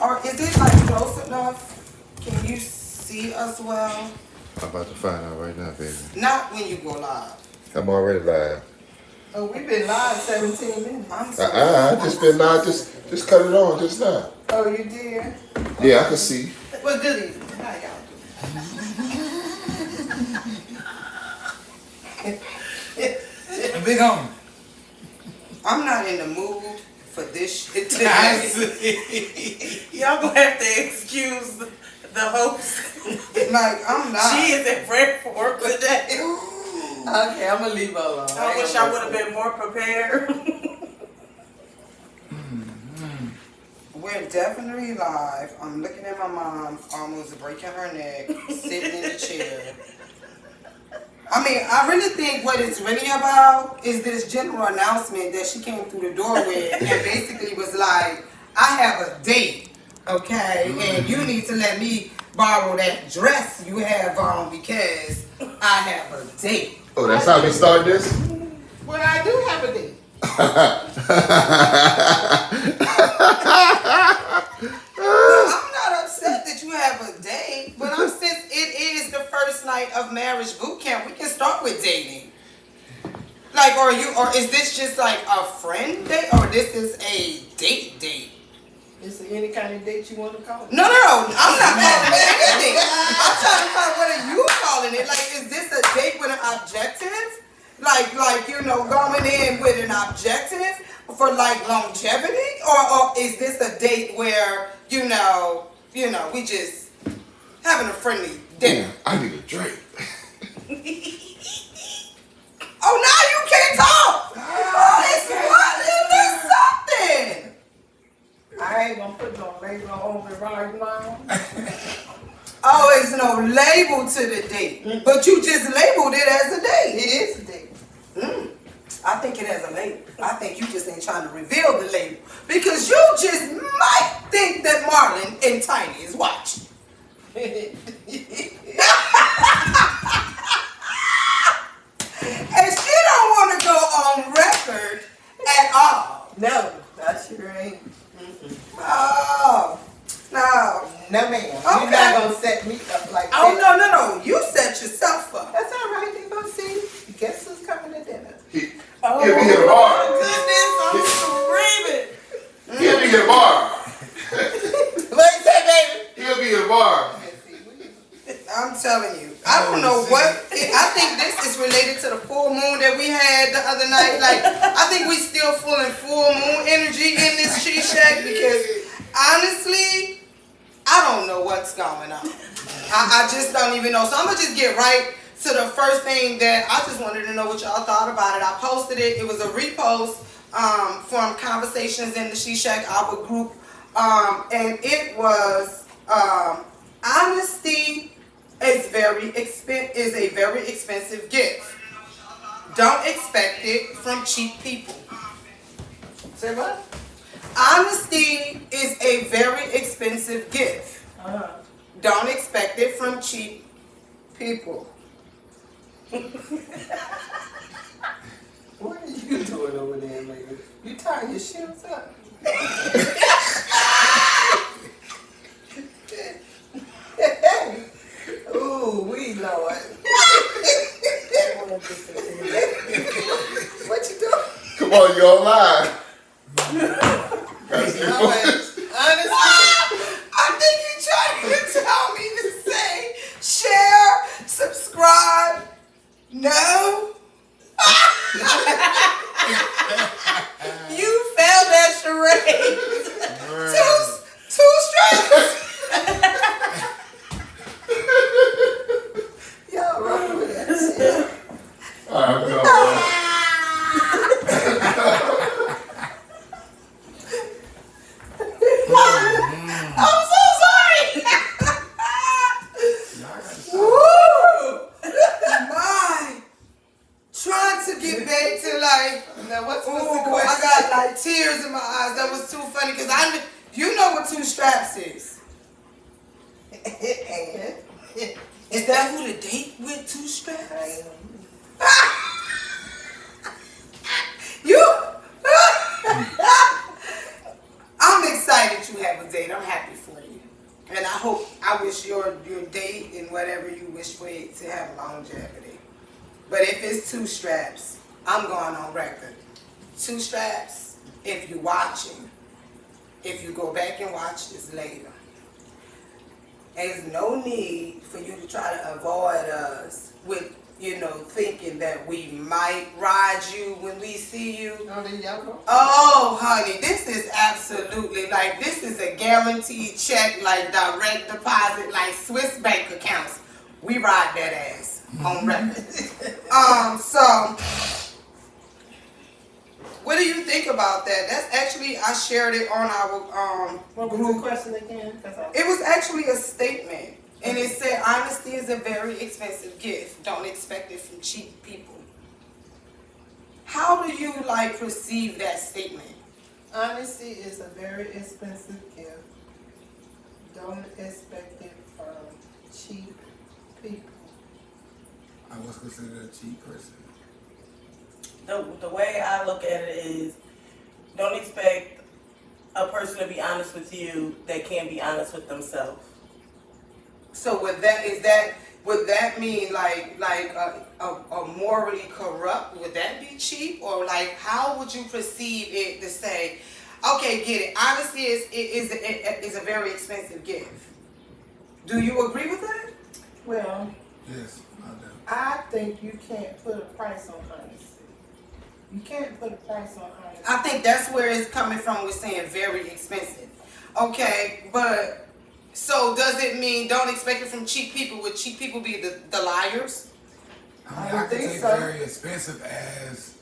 Or is it like close enough? Can you see us well? I'm about to find out right now, baby. Not when you go live. I'm already live. Oh, we've been live 17 minutes. I'm sorry. I just been live, just cut it on just now. Oh, you did? Yeah, I can see. Well, good evening. How y'all doing? Big on. I'm not in the mood for this shit today. Y'all gonna have to excuse the host. Like, I'm not. She is at Frankfurt today. Okay, I'm gonna leave her alone. I wish I would have been more prepared. We're definitely live. I'm looking at my mom almost breaking her neck, sitting in the chair. I mean, I really think what it's really about is this general announcement that she came through the door with and basically was like, I have a date, okay? And you need to let me borrow that dress you have on because I have a date. Oh, that's how we start this? Well, I do have a date. I'm not upset that you have a date, but since it is the first night of marriage boot camp, we can start with dating. Like, or is this just like a friend date, or this is a date? Is there any kind of date you want to call it? No, I'm not calling it anything. I'm trying to find what are you calling it? Like, is this a date with an objective? Like going in with an objective for like longevity, or is this a date where we just having a friendly dinner? I need a drink. Oh, now you can't talk. What is something? I ain't gonna put no label on it right now. Oh, it's no label to the date, but you just labeled it as a date. It is a date. I think it has a label. I think you just ain't trying to reveal the label because you just might think that Marlon and Tiny is watching. And she don't want to go on record at all. No, I sure ain't. Oh, no. No, ma'am. Okay. You're not gonna set me up like that. Oh, no. You set yourself up. That's all right. They gonna see. Guess who's coming to dinner? He'll be here tomorrow. Goodness, I'm screaming. He'll be here tomorrow. What you say, baby? He'll be here tomorrow. I'm telling you. I don't know what. I think this is related to the full moon that we had the other night. Like, I think we still feeling full moon energy in this She Shack because honestly, I don't know what's going on. I just don't even know. So I'm going to just get right to the first thing that I just wanted to know what y'all thought about it. I posted it. It was a repost from Conversations in the She Shack, our group. And it was honesty is a very expensive gift. Don't expect it from cheap people. Say what? Honesty is a very expensive gift. Uh-huh. Don't expect it from cheap people. What are you doing over there, lady? You tying your shoes up? Ooh, we Lord. What you doing? Come on, you on live. Honestly, I think you're trying to tell me to say, share, subscribe. No. You failed that charade. Two straight. y'all wrong with that shit. All right, I'm going. I'm so sorry. Woo! My. Trying to get back to like, Now, what's the I question? got like tears in my eyes. That was too funny because you know what two straps is. Is that who the date with two straps? You. I'm excited you have a date. I'm happy and I wish your date and whatever you wish for it to have longevity. But if it's 2 straps, I'm going on record. 2 straps, if you're watching, if you go back and watch this later, there's no need for you to try to avoid us with, thinking that we might ride you when we see you. Oh, the yellow? Oh, honey, this is absolutely, this is a guaranteed check, direct deposit, like Swiss bank accounts. We ride that ass on record. So, what do you think about that? That's actually, I shared it on our What was group. the question again? It was actually a statement, and it said, honesty is a very expensive gift. Don't expect it from cheap people. How do you, perceive that statement? Honesty is a very expensive gift. Don't expect it from cheap people. I was considered a cheap person. The way I look at it is, don't expect a person to be honest with you that can't be honest with themselves. So would that mean a morally corrupt? Would that be cheap, or how would you perceive it to say, okay, get it? Honesty is a very expensive gift. Do you agree with that? Well, Yes, I do. I think you can't put a price on honesty. You can't put a price on honesty. I think that's where it's coming from. We're saying very expensive. Okay, but so does it mean don't expect it from cheap people? Would cheap people be the liars? I mean, I I could think take so. very expensive as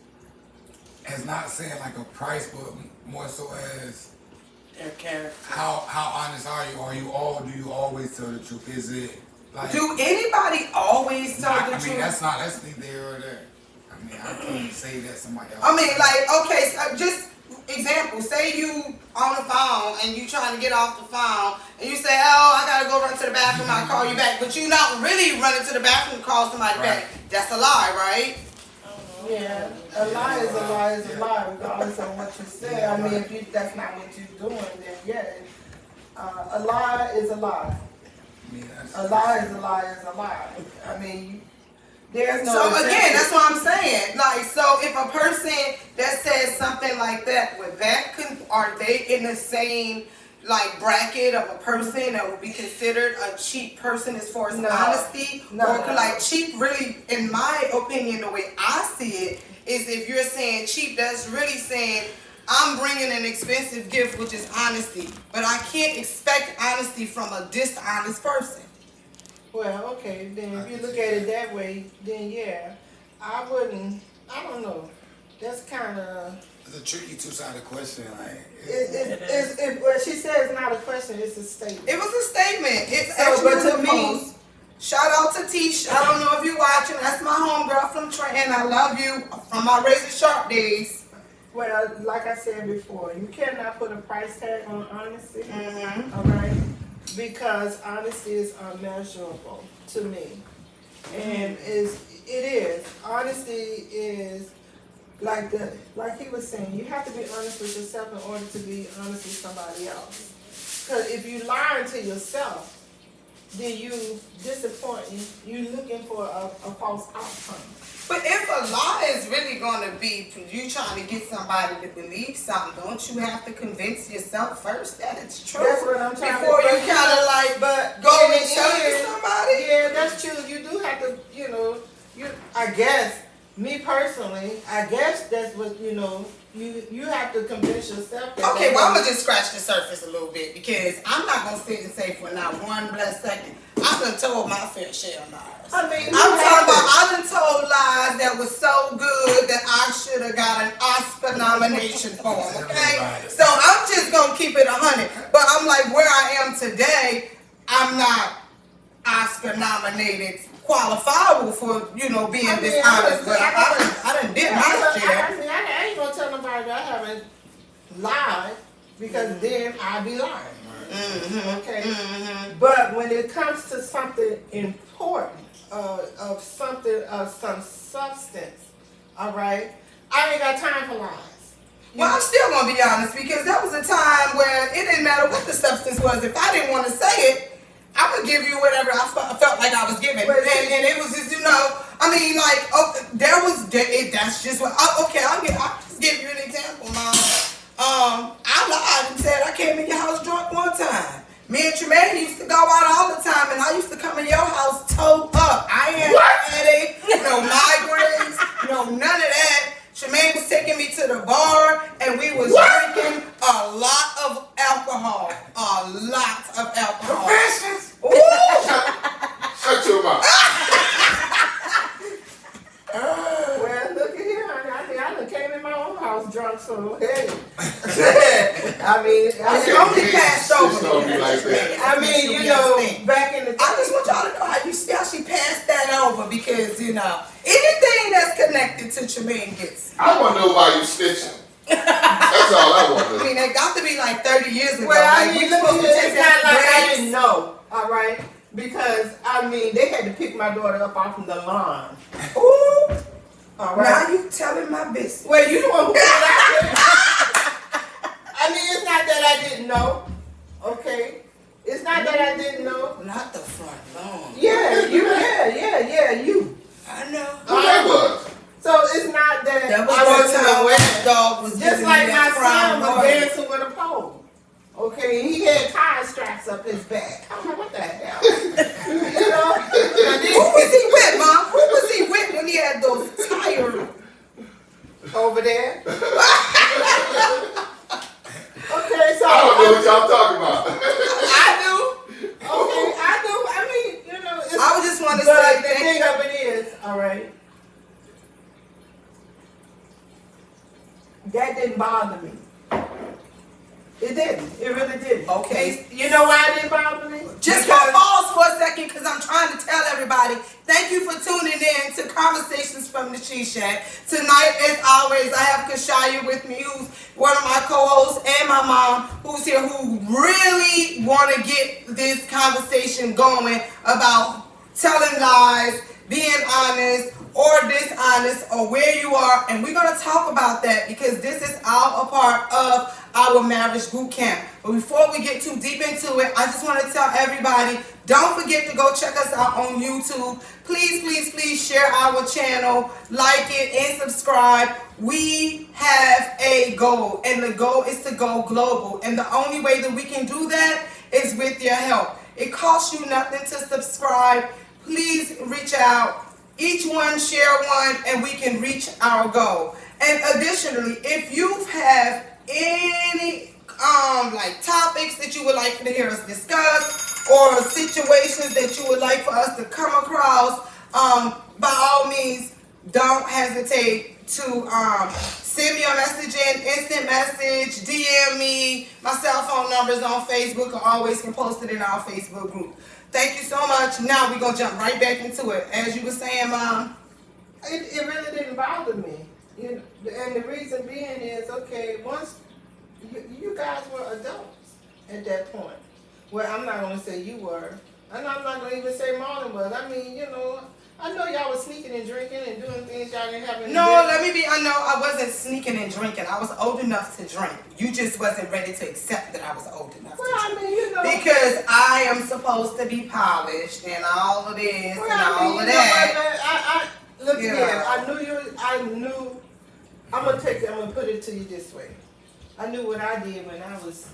not saying like a price, but more so as Their character. how honest are you? Do you always tell the truth? Is it like Do anybody always tell the I truth? mean that's neither here or there. I mean I can't say that somebody else. I mean, okay, so just example. Say you on the phone and you trying to get off the phone, and you say, "Oh, I gotta go run to the bathroom. I'll call you back." But you not really running to the bathroom to call somebody back. That's a lie, right? Yeah, a lie is a lie is a lie, regardless of what you say. I mean, if that's not what you're doing, then yeah, a lie is a lie. I mean, A lie is a lie is a lie. I mean, there's no. So again, exception. that's what I'm saying. So if a person that says something like that, are they in the same bracket of a person that would be considered a cheap person as far as No. honesty? No. Or cheap really, in my opinion, the way I see it, is if you're saying cheap, that's really saying I'm bringing an expensive gift, which is honesty. But I can't expect honesty from a dishonest person. Well, okay, then if you look at it that way, then yeah, I don't know. That's kind of. It's a tricky two-sided question. What she said is not a question; it's a statement. It was a statement. It's So, actually but to a me- post. Shout out to Tish. I don't know if you're watching. That's my homegirl from Trenton. I love you from my Razor Sharp days. Well, like I said before, you cannot put a price tag on honesty. Mm-hmm. All right, because honesty is unmeasurable to me, and it is honesty is like he was saying, you have to be honest with yourself in order to be honest with somebody else. Because if you lie to yourself, then you disappointing. You looking for a false outcome. But if a lie is really going to be you trying to get somebody to believe something, don't you have to convince yourself first that it's true? That's what I'm trying Before to you kind of but go in and the tell it end, to somebody? Yeah, that's true. You do have to, I guess, me personally, I guess that's what, you have to convince yourself that. Okay, well, I'm going to just scratch the surface a little bit because I'm not going to sit and say for not one blessed second, I done told my fair share of lies. I mean, I'm talking about I done told lies that was so good that I should have got an Oscar nomination for them, okay? So I'm just going to keep it 100. But I'm like, where I am today, I'm not Oscar nominated, qualifiable for, being dishonest. But I done did my share. I ain't gonna tell nobody that I haven't lied because then I'd be lying. Mm-hmm. Okay. Mm-hmm. But when it comes to something important, of something of some substance, all right, I ain't got time for lies. Well, I'm still gonna be honest because that was a time where it didn't matter what the substance was. If I didn't want to say it, I would give you whatever I felt like I was giving, and it was just I mean like that's just what. Okay, I'll just give you an example, Mom. I lied and said I came in your house drunk one time. Me and Tremaine used to go out all the time, and I used to come in your house towed up. I ain't had a headache, no migraines, no none of that. Tremaine was taking me to the bar, and we was drinking a lot of alcohol. A lot of alcohol. Professions. Ooh! Shut your mouth. Well, look at here, honey. I think I done came in my own house drunk, so hey. I mean, It's only passed over. It's gonna be like that. I mean, you know, back in the I just want y'all to know how you see how she passed that over because anything that's connected to Tremaine gets. I want to know why you snitching. That's all I want to I know. mean, it got to be like 30 years ago. Well, I Like, mean, we look, supposed to it's take not that like I breaks. didn't know, all right? Because, I mean, they had to pick my daughter up off of the lawn. Ooh, All now right? you telling my business. Well, you the one who put it out there. I mean, it's not that I didn't know, okay? It's not that I didn't know. Not the front lawn. Yeah, you. I know. Who that was? So it's not that, That was I one wasn't time aware. my dog was Just giving like me my that crown son was royal. dancing with a pole. Okay, he had tie straps up his back. I'm like, what the hell? You know? Who was he with, Mom? Who was he with when he had those tires? Over there. Okay, so I don't know what y'all talking about. I do. Okay, I do. I mean, you know, it's, I would just want to but say the thank thing of it is, all right, that didn't bother me. It didn't. It really didn't. Okay. You know why it didn't bother me? Just Because- pause for a second because I'm trying to tell everybody. Thank you for tuning in to Conversations from the She Shack. Tonight, as always, I have Kashaya with me, who's one of my co-hosts, and my mom, who's here, who really want to get this conversation going about telling lies, being honest or dishonest, or where you are. And we're going to talk about that because this is all a part of our marriage boot camp. But before we get too deep into it, I just want to tell everybody, don't forget to go check us out on YouTube. Please, please, please share our channel, like it, and subscribe. We have a goal, and the goal is to go global. And the only way that we can do that is with your help. It costs you nothing to subscribe. Please reach out. Each one share one, and we can reach our goal. And additionally, if you have any like topics that you would like to hear us discuss, or situations that you would like for us to come across, by all means, don't hesitate to send me a message in, instant message, DM me. My cell phone number is on Facebook. I always can post it in our Facebook group. Thank you so much. Now we're going to jump right back into it. As you were saying, Mom. It really didn't bother me. You know, and the reason being is, okay, once you guys were adults at that point. Well, I'm not going to say you were. And I'm not going to even say Marlon was. I mean, you know, I know y'all was sneaking and drinking and doing things y'all didn't have any No, business. let me be, I know I wasn't sneaking and drinking. I was old enough to drink. You just wasn't ready to accept that I was old enough Well, to I drink. mean, you know. Because I am supposed to be polished and all of this Well, and I all mean, of you know that. what, look Yeah. here. I knew. I'm gonna put it to you this way. I knew what I did when I was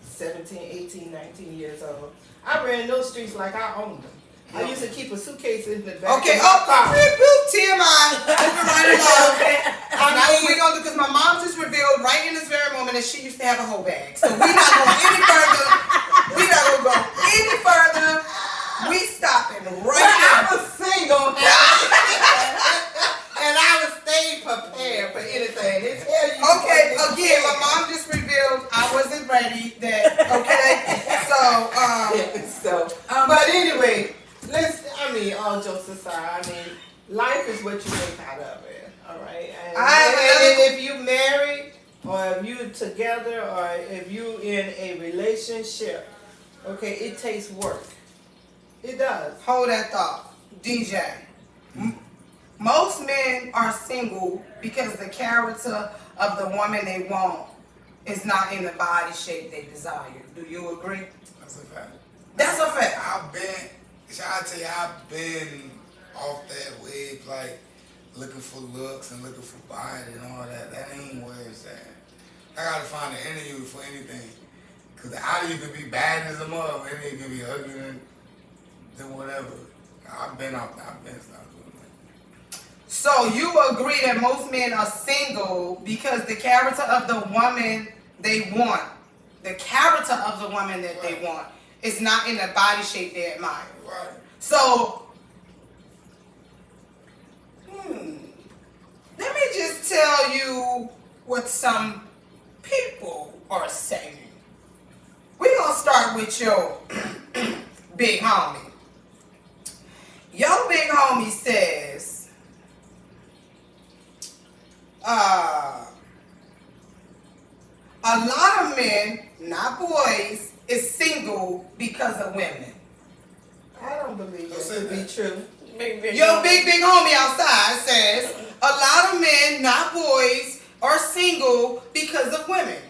17, 18, 19 years old. I ran those streets like I owned them. I used to keep a suitcase in the back. Okay, of my car. TMI. Moving right along. That's not what I we're mean, going to do because my mom just revealed right in this very moment that she used to have a whole bag. So we're not going any further. We're not going to go any further. We stopping right I now. was single. And I was staying prepared for anything. They tell you. Okay, again, my mom just revealed I wasn't ready. That okay. So But anyway, all jokes aside, I mean, life is what you make out of it. All right. And if you married, or if you together, or if you in a relationship, okay, it takes work. It does. hold that thought, DJ. Most men are single because the character of the woman they want is not in the body shape they desire. Do you agree? That's a fact. That's a fact. I've been off that wave, like looking for looks and looking for body and all that. That ain't where it's at. I gotta find an interview for anything. Cause either you can be bad as a mother, and you can be ugly than whatever. I've been stopped doing that. So you agree that most men are single because the character of the woman they want, the character of the woman that they want, is not in the body shape they admire. Right. So, let me just tell you what some people are saying. We're gonna start with your big homie. Your big homie says, a lot of men, not boys, is single because of women. I don't believe Don't that say to be that. true. Your big homie outside says, a lot of men, not boys, are single because of women.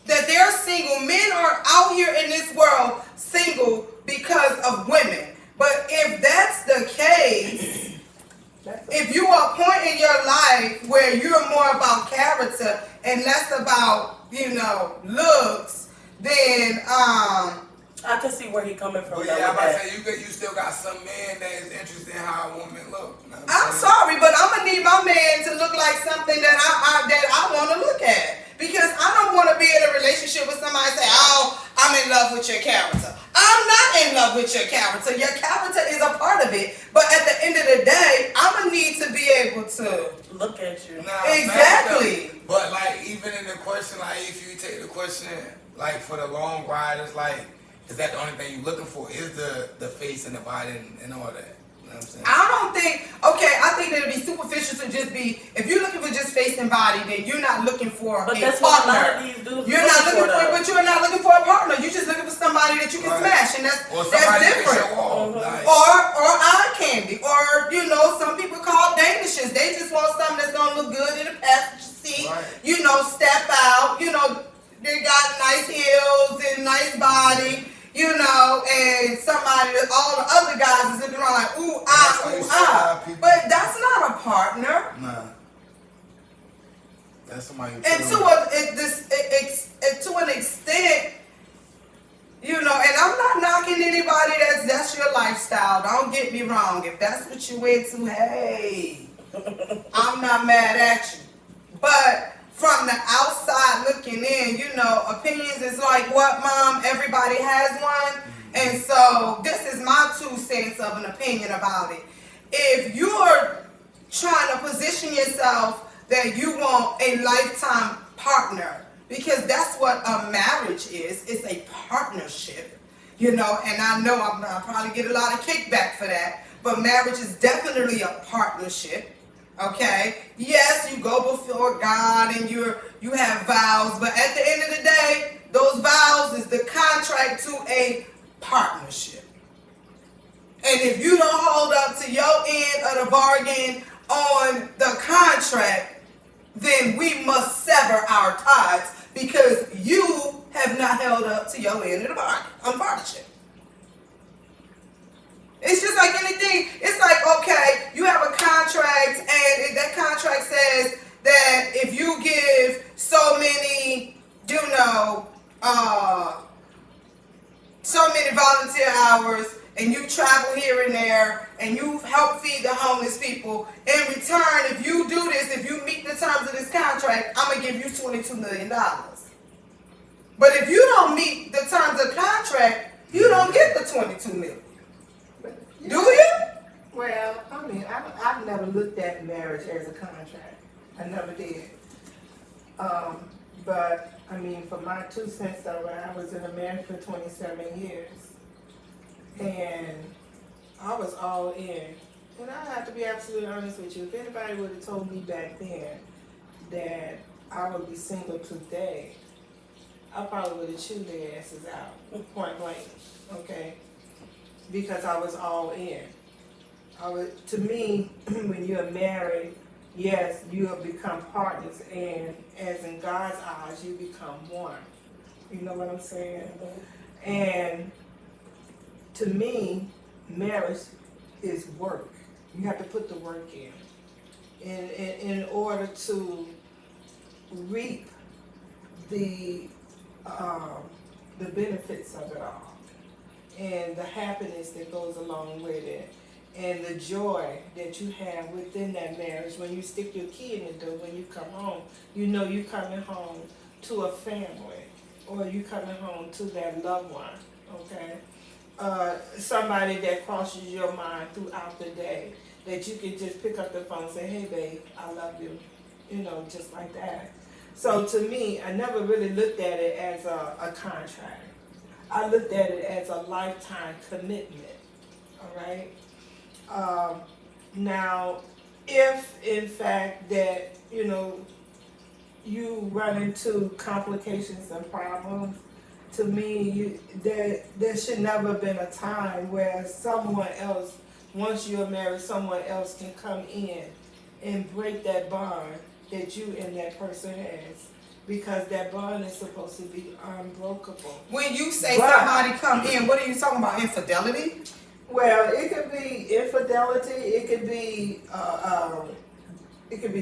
That they're single. Men are out here in this world single because of women. But if that's the case, if you are a point in your life where you're more about character and less about, looks, then I can see where he coming from. But though, yeah, I'm with about that. to say, you still got some man that is interested in how a woman look. You know what I'm saying? sorry, but I'm gonna need my man to look like something that I want to look at, because I don't want to be in a relationship with somebody and say, "Oh, I'm in love with your character." I'm not in love with your character. Your character is a part of it, but at the end of the day, I'm gonna need to be able to Look at you. Nah, exactly. But like, even in the question, like if you take the question, like for the long riders, like is that the only thing you're looking for? Is the face and the body and all that? You know what I'm saying? I don't think, I think that it'd be superficial to just be, if you're looking for just face and body, then you're not looking for But a that's what a lot partner. of these dudes You're not looking for, though. but you're not looking for a partner. You're just looking for somebody that you can Right. smash, and that's Or somebody that can different. show off. Like, Or eye candy, or some people call danishes. They just want something that's gonna look good in the passenger seat. Right. Step out. They got nice heels and nice body. And somebody that all the other guys is looking around like ooh that's why you ooh see a lot of people- But that's not a partner. nah. That's somebody. And to an extent, and I'm not knocking anybody that's your lifestyle. Don't get me wrong. If that's what you into, hey, I'm not mad at you. But from the outside looking in, opinions is like what, Mom? Everybody has one. And so this is my 2 cents of an opinion about it. If you're trying to position yourself that you want a lifetime partner, because that's what a marriage is. It's a partnership, and I know I'll probably get a lot of kickback for that, but marriage is definitely a partnership, okay? Yes, you go before God and you have vows, but at the end of the day, those vows is the contract to a partnership. And if you don't hold up to your end of the bargain on the contract, then we must sever our ties because you have not held up to your end of the bargain on partnership. It's just like anything. It's like, okay, you have a contract, and that contract says that if you give so many, so many volunteer hours, and you travel here and there, and you help feed the homeless people, in return, if you do this, if you meet the terms of this contract, I'm going to give you $22 million. But if you don't meet the terms of the contract, you don't get the $22 million. Do you? Well, I've never looked at marriage as a contract. I never did. But, for my 2 cents though, I was in a marriage for 27 years. And I was all in. And I have to be absolutely honest with you. If anybody would have told me back then that I would be single today, I probably would have chewed their asses out, point blank, okay? Because I was all in. To me, when you're married, yes, you have become partners, and as in God's eyes, you become one. You know what I'm saying? And to me, marriage is work. You have to put the work in order to reap the benefits of it all, and the happiness that goes along with it, and the joy that you have within that marriage. When you stick your key in the door, when you come home, you know you're coming home to a family, or you coming home to that loved one. Okay, somebody that crosses your mind throughout the day, that you can just pick up the phone and say, "Hey, babe, I love you," you know, just like that. So to me, I never really looked at it as a contract. I looked at it as a lifetime commitment. All right. Now, if in fact that you run into complications and problems, to me, there should never have been a time where someone else, once you're married, someone else can come in and break that bond that you and that person has, because that bond is supposed to be unbreakable. When you say somebody come in, what are you talking about? Infidelity? Well, it could be infidelity. It could be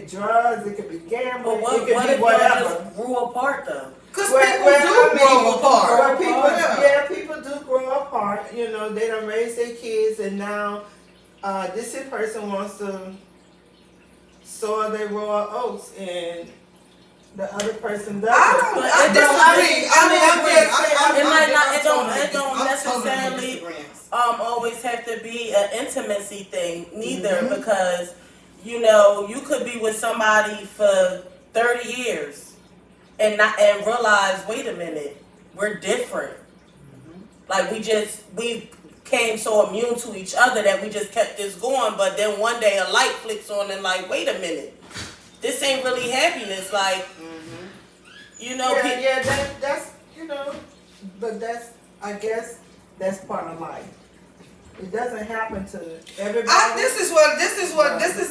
drugs. It could be gambling. But it could what be if whatever. y'all just grew apart though? Because Well, people well, do grow apart. Well, people, Yeah. people do grow apart. You know, they done raise their kids, and now this here person wants to sow their raw oats, and the other person doesn't. I disagree. It don't necessarily always have to be an intimacy thing neither, because you could be with somebody for 30 years and realize, wait a minute, we're different. Like we came so immune to each other that we just kept this going, but then one day a light flicks on and like, wait a minute, this ain't really happiness. Like, that's but I guess that's part of life. It doesn't happen to everybody. This is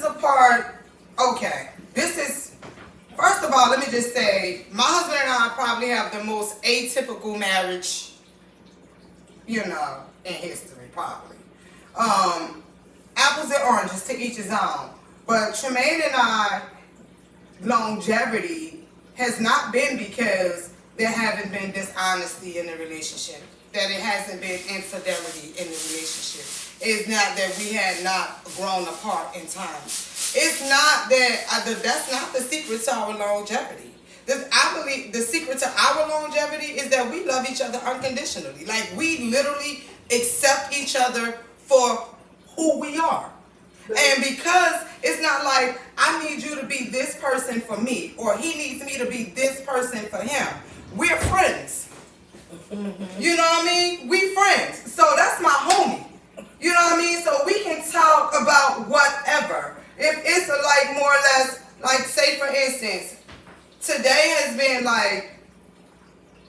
the part. Okay, first of all, let me just say, my husband and I probably have the most atypical marriage, in history, probably. Apples and oranges, to each his own. But Tremaine and I, longevity has not been because there haven't been dishonesty in the relationship, that it hasn't been infidelity in the relationship. It's not that we had not grown apart in time. It's not that, that's not the secret to our longevity. I believe the secret to our longevity is that we love each other unconditionally. Like, we literally accept each other for who we are. And because it's not like, I need you to be this person for me, or he needs me to be this person for him. We're friends. You know what I mean? We friends. So that's my homie. You know what I mean? So we can talk about whatever. If it's like more or less, like, say for instance, today has been like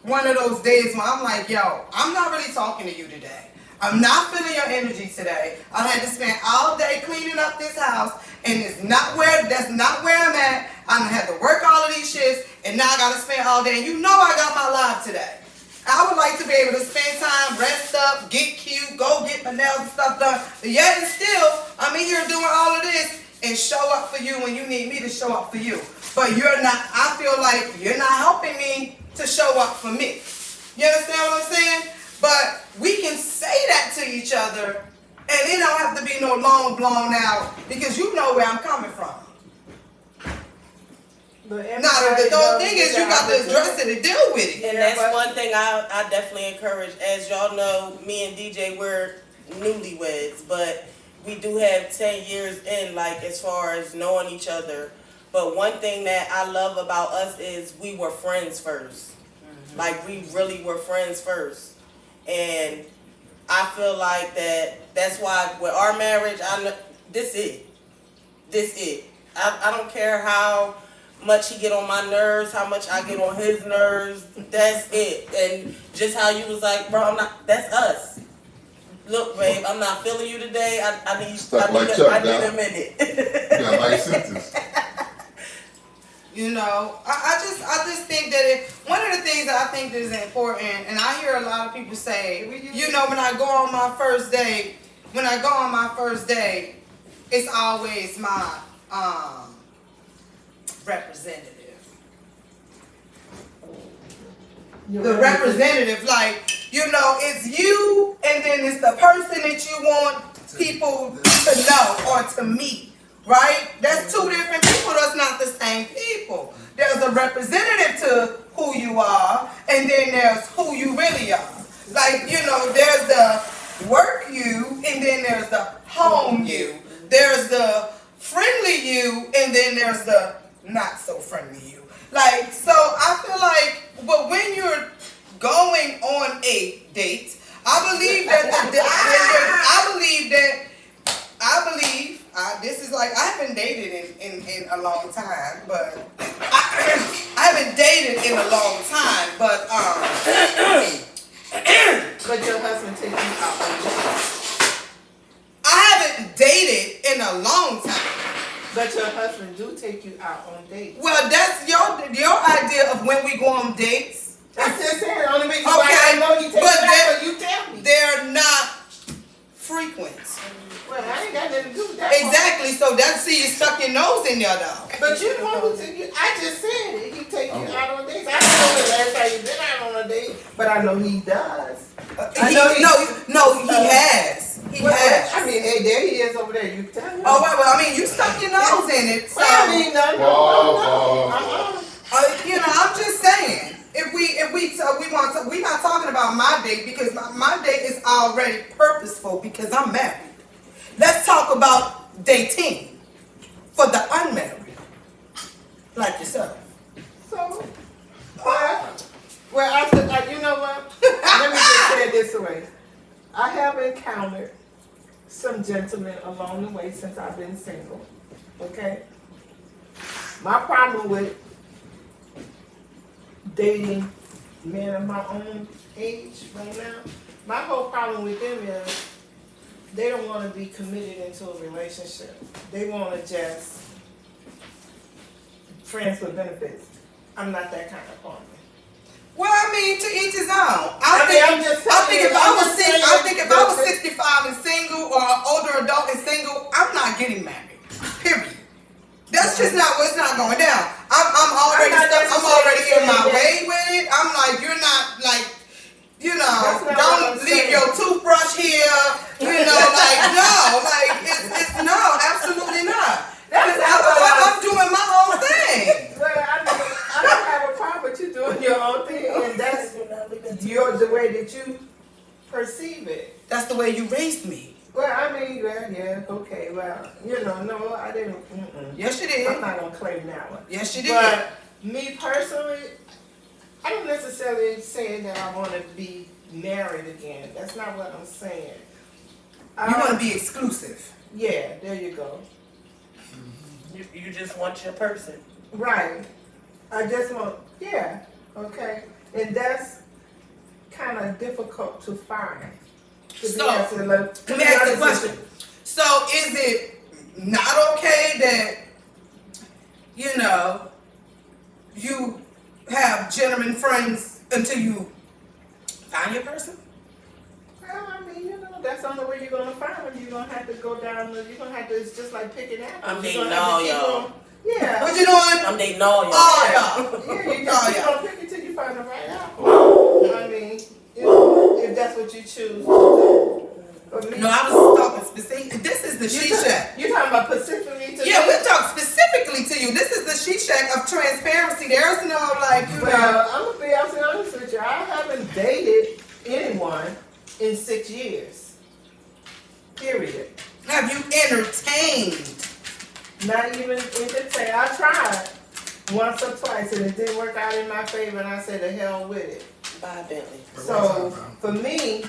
one of those days where I'm like, yo, I'm not really talking to you today. I'm not feeling your energy today. I had to spend all day cleaning up this house, and that's not where I'm at. I had to work all of these shifts, and now I gotta spend all day. And I got my life today. I would like to be able to spend time, rest up, get cute, go get my nails and stuff done. But yet and still, I'm in here doing all of this and show up for you when you need me to show up for you. But I feel like you're not helping me to show up for me. You understand what I'm saying? But we can say that to each other, and it don't have to be no long blown out, because you know where I'm coming from. Now, the thing is, you got to address it and deal with it. And that's one thing I definitely encourage. As y'all know, me and DJ, we're newlyweds, but we do have 10 years in, like, as far as knowing each other. But one thing that I love about us is we were friends first. Like, we really were friends first. And I feel like that's why with our marriage, this it. I don't care how much he get on my nerves, how much I get on his nerves. That's it. And just how you was like, bro, that's us. Look, babe, I'm not feeling you today. I need Stuck like Chuck I need now. a minute. You got life sentence. You know, I just think that one of the things that I think is important, and I hear a lot of people say, you know, when I go on my first date, it's always my representative. The representative, like, you know, it's you, and then it's the person that you want people to know or to meet, right? That's two different people. That's not the same people. There's a representative to who you are, and then there's who you really are. Like, you know, there's the work you, and then there's the home you. There's the friendly you, and then there's the not so friendly you. Like, so I feel like, but when you're going on a date, I believe this is like, I haven't dated in a long time, but I haven't dated in a long time, but But your husband take you out on dates. I haven't dated in a long time. But your husband do take you out on dates. Well, that's your idea of when we go on dates. That's just saying. The only reason Okay, why I know you take but you out, you tell me. They're not frequent. Well, I ain't got nothing to do with that. Exactly. So that's, see, you stuck your nose in there though. But you the one who took you. I just said it. He take you out on dates. I don't know the last time you been out on a date, but I know he does. He has. He Well, has. I mean, hey, there he is over there. You can tell him. Oh, well, I mean, you stuck your nose in it. So, Well, I mean, no. you know, I'm just saying. We're not talking about my date, because my date is already purposeful because I'm married. Let's talk about dating for the unmarried, like yourself. So, well, I said, you know what? Let me just say it this way. I have encountered some gentlemen along the way since I've been single. Okay? My problem with dating men of my own age right now, my whole problem with them is they don't want to be committed into a relationship. They want to just friends with benefits. I'm not that kind of partner. Well, I mean, to each his own. I think if I was 65 and single, or an older adult and single, I'm not getting married. Period. That's just not what's not going down. I'm already in my way with it. I'm like, you're not like, you know, don't leave your toothbrush here. You know, like no, like it's no, absolutely not. I'm doing my own thing. Well, I don't have a problem with you doing your own thing, and that's the way that you perceive it. That's the way you raised me. Well, I mean, well, yeah, okay, well, you know, no, I didn't. Yes, you did. I'm not gonna claim that one. Yes, you did. But me personally, I don't necessarily say that I want to be married again. That's not what I'm saying. You want to be exclusive. Yeah, there you go. You just want your person. Right. I just want, yeah, okay. And that's kind of difficult to find. So, let me ask you a question. So, is it not okay that, you know, you have gentleman friends until you find your person? Well, I mean, you know, that's the only way you're going to find them. You're going to have to go down, you're going to have to, it's just like picking apples. I'm dating all y'all. Yeah. What you doing? I'm dating all y'all. Oh, Yeah, you just keep on picking till you find the right apple. I mean, if that's what you choose to do. No, I was talking specific. This is the She Shack. You're talking about specifically to Yeah, me? we're talking specifically to you. This is the She Shack of transparency. There's no, like, you know. Well, I'm going to be absolutely honest with you. I haven't dated anyone in 6 years. Period. Have you entertained? Not even entertained. I tried once or twice and it didn't work out in my favor, and I said the hell with it. Bye, Bentley. So for me,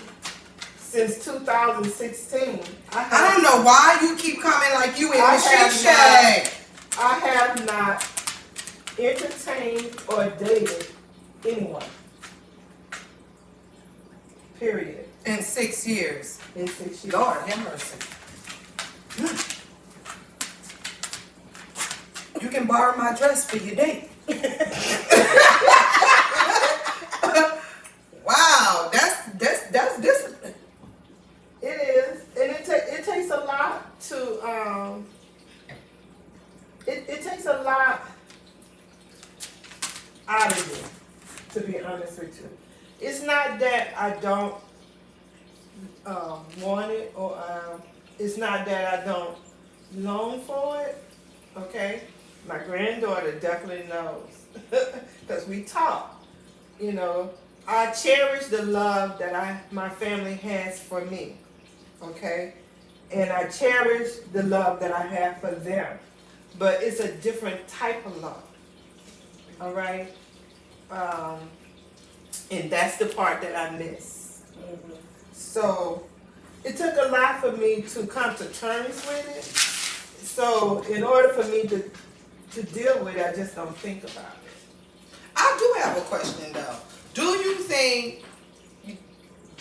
since 2016, I don't know why you keep coming like you in I the have She Shack. I have not entertained or dated anyone. Period. In 6 years. in 6 years. Lord have mercy. You can borrow my dress for your date. Wow, that's discipline. It is, and it takes a lot to it takes a lot out of you, to be honest with you. It's not that I don't want it, or it's not that I don't long for it. Okay, my granddaughter definitely knows because we talk. You know, I cherish the love that my family has for me. Okay, and I cherish the love that I have for them, but it's a different type of love. All right, and that's the part that I miss. Mhm. So it took a lot for me to come to terms with it. So in order for me to deal with it, I just don't think about it. I do have a question though. Do you think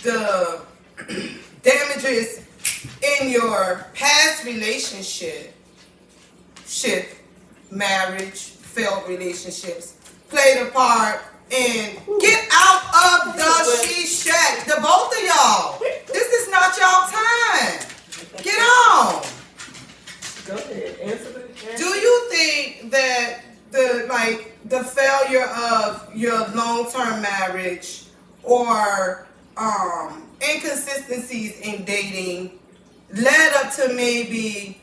the damages in your past relationship, marriage, failed relationships, played a part in get out of the she shack? The both of y'all. This is not y'all time. Get on. Go ahead, answer the question. Do you think that the failure of your long-term marriage or inconsistencies in dating led up to maybe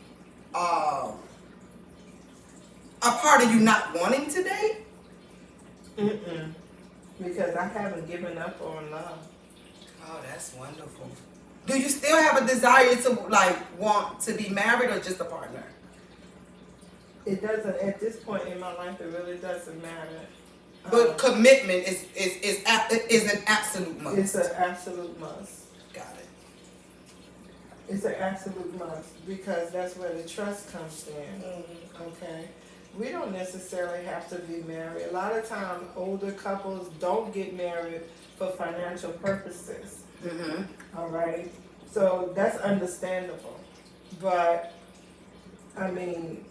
a part of you not wanting to date? Mm-mm. Because I haven't given up on love. Oh, that's wonderful. Do you still have a desire to want to be married or just a partner? It doesn't, at this point in my life, it really doesn't matter. But commitment is an absolute must. It's an absolute must. Got it. It's an absolute must because that's where the trust comes in. Mhm. Okay? We don't necessarily have to be married. A lot of times, older couples don't get married for financial purposes. Mm-hmm. All right? So that's understandable. But, I mean,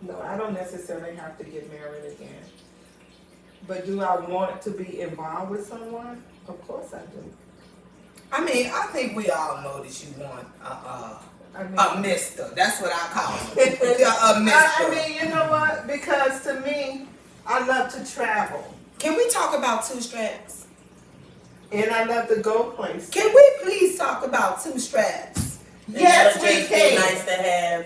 no, I don't necessarily have to get married again. But do I want to be involved with someone? Of course I do. I mean, I think we all know that you want I mean, a mister. That's what I call it. A mister. I mean, you know what? Because to me, I love to travel. Can we talk about two straps? And I love to go places. Can we please talk about two straps? Yes, It would we just be can. nice to have.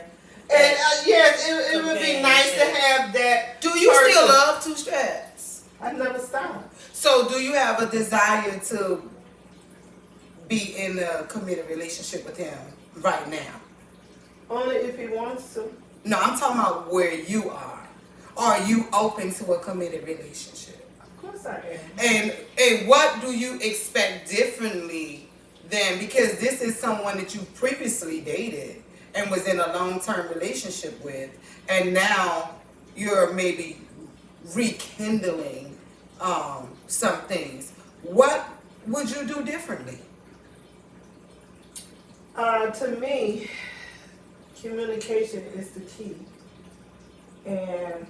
And yes, it would be nice to have that. Do you person. still love two straps? I never stop. So do you have a desire to be in a committed relationship with him right now? Only if he wants to. No, I'm talking about where you are. Are you open to a committed relationship? Of course I am. And what do you expect differently than, because this is someone that you previously dated and was in a long-term relationship with, and now you're maybe rekindling some things. What would you do differently? To me, communication is the key. And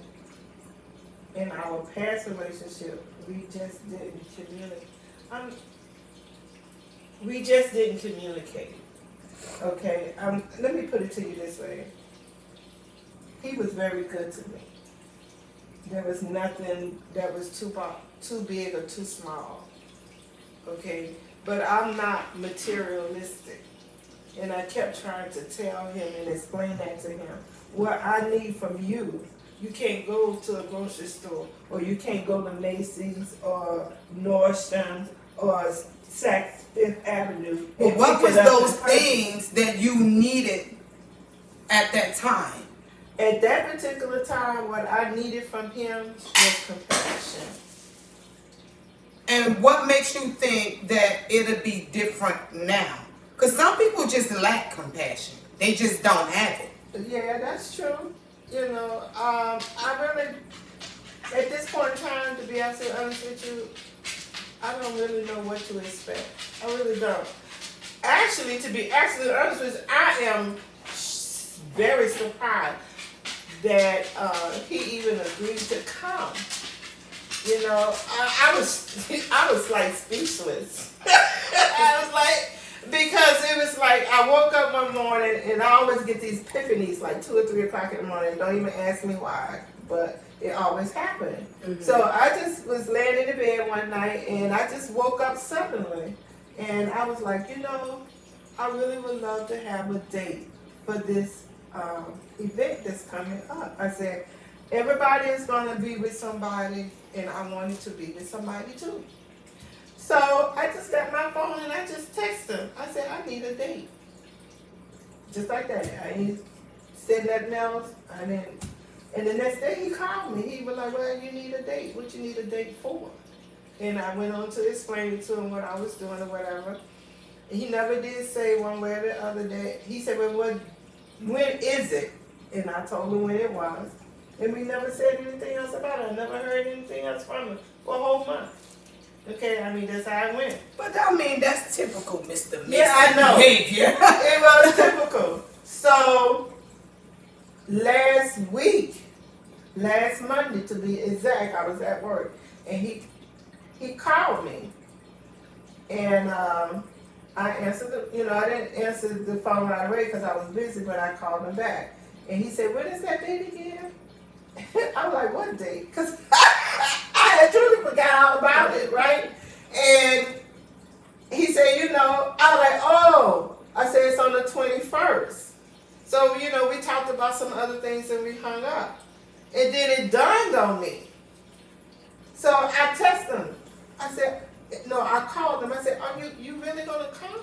in our past relationship, we just didn't communicate. We just didn't communicate. Okay, let me put it to you this way. He was very good to me. There was nothing that was too big or too small. Okay, but I'm not materialistic. And I kept trying to tell him and explain that to him. What I need from you, you can't go to a grocery store, or you can't go to Macy's or Nordstrom or Saks Fifth Avenue. Well, and what pick was it up those in person. things that you needed at that time? At that particular time, what I needed from him was compassion. And what makes you think that it'll be different now? Because some people just lack compassion. They just don't have it. Yeah, that's true. You know, I really, at this point in time, to be absolutely honest with you, I don't really know what to expect. I really don't. Actually, to be absolutely honest with you, I am very surprised that he even agreed to come. You know, I was like speechless. I was like, because it was like I woke up one morning and I always get these epiphanies like 2 or 3 o'clock in the morning. Don't even ask me why, but it always happened. Mm-hmm. So I just was laying in the bed one night and I just woke up suddenly, and I was like, you know, I really would love to have a date for this event that's coming up. I said, everybody is going to be with somebody, and I wanted to be with somebody too. So I just got my phone and I just texted him. I said, I need a date. Just like that. I ain't said nothing else. I didn't. And the next day he called me. He was like, well, you need a date. What you need a date for? And I went on to explain to him what I was doing or whatever. And he never did say one way or the other that. He said, well, when is it? And I told him when it was. And we never said anything else about it. I never heard anything else from him for a whole month. Okay, I mean, that's how it went. But I mean, that's typical Mr. Yeah, I know. behavior. It was typical. So, last Monday to be exact, I was at work. And he called me. And I answered I didn't answer the phone right away because I was busy, but I called him back. And he said, when is that date again? I was like, what date? Because I had truly forgot all about it, right? And he said, I was like, oh. I said, it's on the 21st. So, we talked about some other things and we hung up. And then it dawned on me. So I texted him. I said, no, I called him. I said, are you really going to come?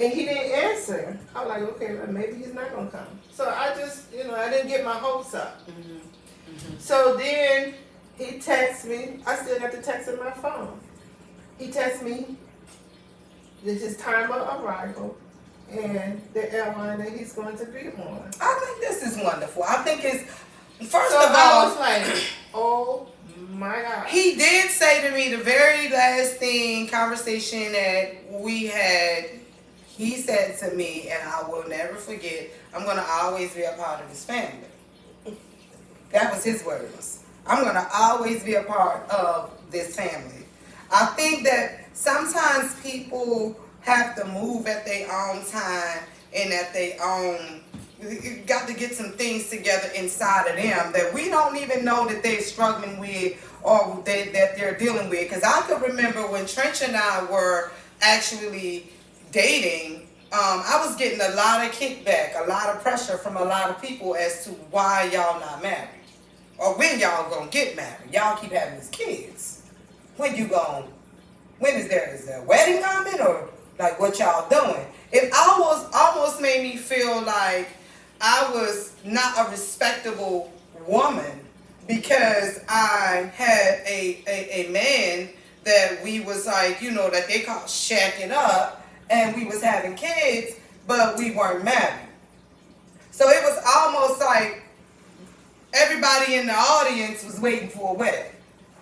And he didn't answer. I was like, okay, well, maybe he's not going to come. So I just, I didn't get my hopes up. Mm-hmm. Mm-hmm. So then he texted me. I still got the text in my phone. He texted me his time of arrival and the airline that he's going to be on. I think this is wonderful. I think it's, first So of I all, was like, oh my God. he did say to me the very last conversation that we had, he said to me, and I will never forget, I'm going to always be a part of his family. That was his words. I'm going to always be a part of this family. I think that sometimes people have to move at their own time and at their own, you got to get some things together inside of them that we don't even know that they're struggling with or that they're dealing with. Because I could remember when Trench and I were actually dating, I was getting a lot of kickback, a lot of pressure from a lot of people as to why y'all not married. Or when y'all gonna get married. Y'all keep having these kids. When is there a wedding coming, or like what y'all doing? It almost made me feel like I was not a respectable woman because I had a man that we was like, that they call shacking up, and we was having kids, but we weren't married. So it was almost like everybody in the audience was waiting for a wedding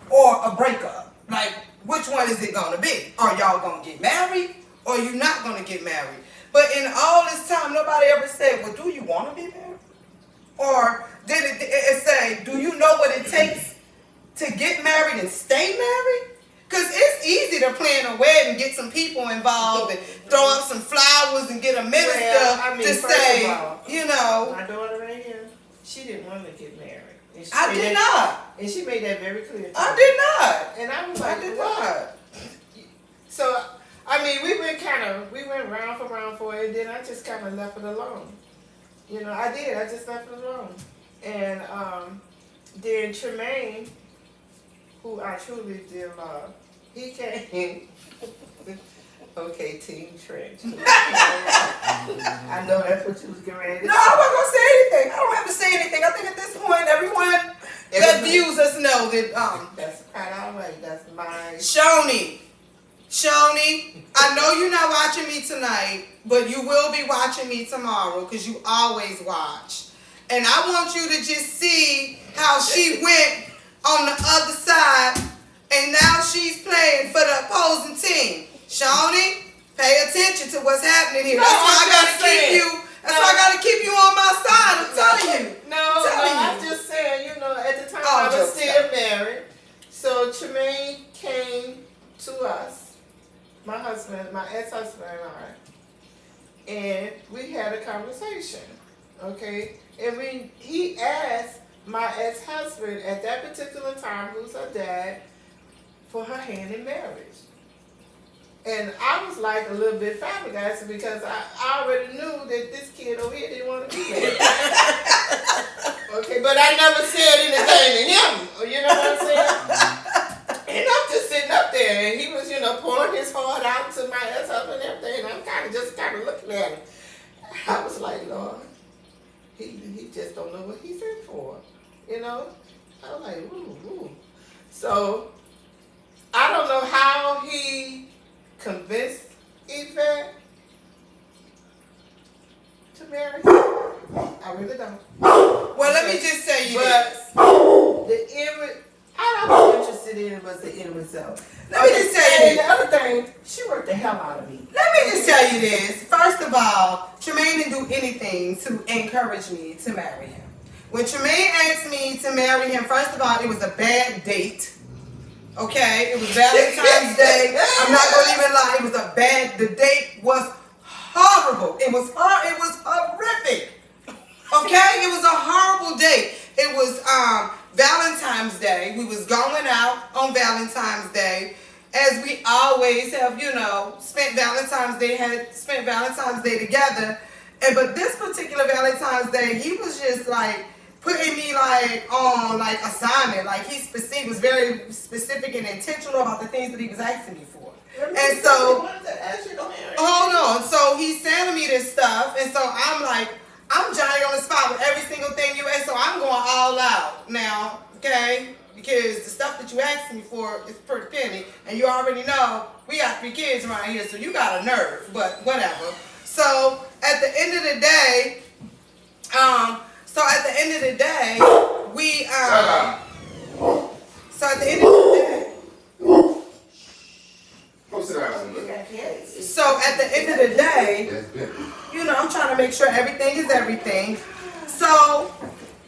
or a breakup. Like, which one is it gonna be? Are y'all gonna get married or you not gonna get married? But in all this time, nobody ever said, well, do you want to be married? Or did it say, do you know what it takes to get married and stay married? Because it's easy to plan a wedding, get some people involved, and throw up some flowers and get a minister to say, my daughter right here, she didn't want to get married. I did not. And she made that very clear. I did not. And I was like, I did what? not. So, I mean, we went round for it, and then I just kind of left it alone. I did. I just left it alone. And then Tremaine, who I truly did love, he came. Okay, Team Trench. I know that's what you was getting ready to No, I wasn't going to say anything. I don't have to say anything. I think at this point, everyone that views us know that, That's quite all right. That's my... Shoni, I know you're not watching me tonight, but you will be watching me tomorrow because you always watch. And I want you to just see how she went on the other side and now she's playing for the opposing team. Shawnee, pay attention to what's happening here. That's why I gotta keep you. That's why I gotta keep you on my side. I'm telling you. I'm just saying, you know, at the time I was still married. So Tremaine came to us, my husband, my ex-husband and I, and we had a conversation, okay? And he asked my ex-husband at that particular time, who's her dad, for her hand in marriage. And I was like a little bit flabbergasted because I already knew that this kid over here didn't want to be married. Okay, but I never said anything to him. You know what I'm saying? And I'm just sitting up there, and he was, you know, pouring his heart out to my ex-husband and everything. And I'm kind of looking at him. I was like, Lord, he just don't know what he's in for, you know. I was like, ooh. So I don't know how he convinced Yvette to marry him. I really don't. Well, let me just say you this. I was interested in it was the end result. Let me just say And the other thing, she worked the hell out of me. Let me just tell you this. First of all, Tremaine didn't do anything to encourage me to marry him. When Tremaine asked me to marry him, first of all, it was a bad date. Okay? It was Valentine's Day. I'm not going to even lie. It was a bad, the date was horrible. It was horrific. Okay? It was a horrible date. It was Valentine's Day. We was going out on Valentine's Day, as we always have, you know, spent Valentine's Day together. But this particular Valentine's Day, he was just like putting me like on like assignment. Like he was very specific and intentional about the things that he was asking me for. And so, hold on. So he's sending me this stuff, and so I'm like, I'm Johnny on the spot with every single thing you ask, so I'm going all out now, okay? Because the stuff that you asked me for is pretty penny, and you already know we got 3 kids around here, so you got a nerve, but whatever. So at the end of the day, you know, I'm trying to make sure everything is everything. So